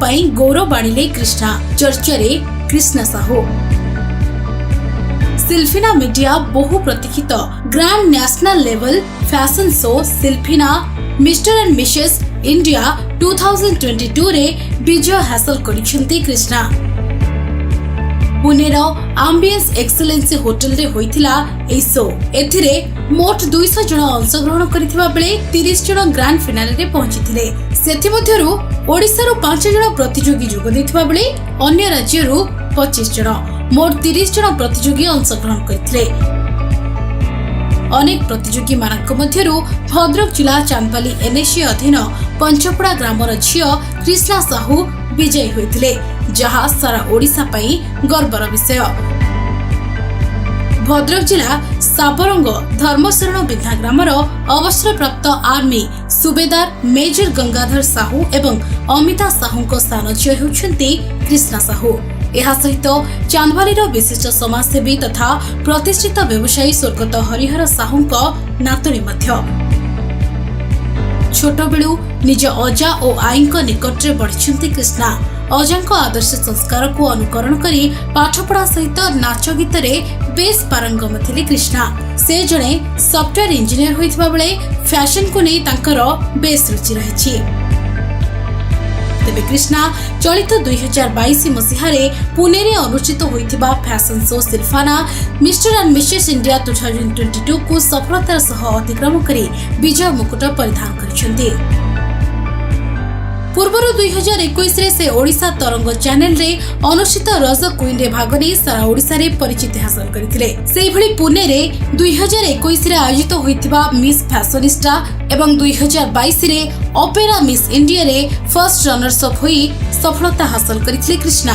पई गौरव आनिले कृष्णा। चर्चारे कृष्णा साहू। सिल्फिना मीडिया बहु प्रतीक्षित grand national level fashion show Silfina Mr and Mrs India 2022 रे विजय हासिल करिसेंती कृष्णा। पुणेर आम्बियंस एक्सेलेंसी होटल रे होइथिला ए शो। एथिरे मोट 200 जन अंशग्रहण करिथिबा बेले 30 जन ग्रैंड फिनाले रे पहुंचिथिले। सेथि मध्यरु ओडिसा रो 5 जन प्रतियोगी जोग दैथिबा बेले अन्य राज्य रो 25 जन मोट 30 जन प्रतियोगी अंशग्रहण करथिले। अनेक प्रतियोगी मानक मध्यरु भद्रक जिला चांदपाली एनएससी अधीन पंचपड़ा ग्रामर झियो कृष्णा साहू विजयी होइथिले, जहा सारा ओडिसा पई गर्वर विषय। भद्रक जिला साबरंग धर्मशरण बिधा ग्रामर अवसरप्राप्त आर्मी सुबेदार मेजर गंगाधर साहू एवं अमिता साहू स्थान झियो हेउछन्ती कृष्णा साहू। यह सहित चांदवालीर विशिष्ट समाजसेवी तथा प्रतिष्ठित व्यवसायी स्वर्गत हरिहर साहू नातुणी मध्य। छोट बेलू निज अजा और आई निकट में बढ़ी कृष्णा। अजा आदर्श संस्कार को अनुकरण करी पाठपढ़ा सहित नाच गीत बेस पारंगम थिले कृष्णा। से जड़े सॉफ्टवेयर इंजीनियर होइथिबा बेले फैशन को नहीं तांकर बेस रुचि रही। तेबे कृष्णा चलित 2022 मसीहारे पुणे रे अनुष्ठित होइथिबा fashion show Silfina Mr and Mrs India 2022 को सफलतार सह अतिक्रम करी विजय मुकुट परिधान करिसेंती। पूर्वर 2021 रे से ओडिशा तरंग चैनल रे अनुष्ठित रज क्वीन रे भाग नै सारा ओडिशा रे परिचिति हासिल करथिले। सेहि भली पुणे रे 2021 रे आयोजित होइथिबा मिस फैशनिस्टा एवं 2022 रे ओपेरा मिस इंडिया रे फर्स्ट रनर्स अप होई सफलता हासिल करथिले कृष्णा।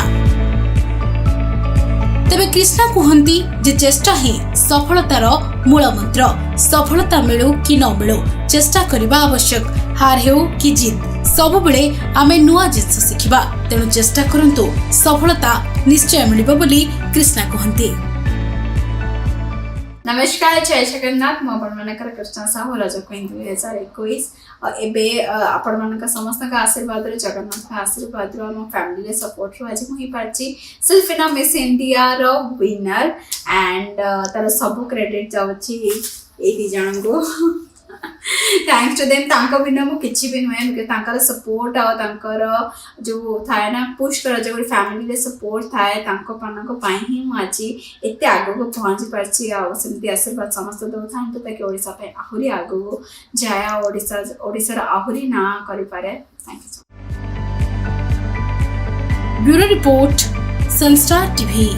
तेबे कृष्णा कहंती जे चेष्टा ही सफलतार मूल मंत्र। सफलता मिलू कि न मिलू चेष्टा करबा आवश्यक। हार हेउ कि जीत सब बेले आमे नुआ जिंस शिखिबा, तेणु चेष्टा करंतु सफलता निश्चय मिलिबो बोली कृष्णा कहंती। नमस्कार, जय जगन्नाथ। मुझे कृष्णा साहू रज क्वीन 2021 एबे आपण मानक समस्त आशीर्वाद जगन्नाथ का आशीर्वाद मो फैमिली सपोर्ट रो आज मुही पार्ची सिल्फिना मिस इंडिया रो विनर एंड तार सब क्रेडिट जाउची एती जण को। Thanks to them. तांका बिना मु किछि भी नुए बिकॉज़ तांकर सपोर्ट आ तांकर जो थाए ना पुश कर जो फैमिली रे सपोर्ट थाए तांको पानक पाई ही मु आछि एते आगो को पहुंची परछि। आ सेमति आशीर्वाद समस्त दो थान तो ताकि ओडिसा पे आहुरी आगो जाया ओडिसा रा आहुरी ना करि पारे। Thank you. Bureau report Sunstar TV.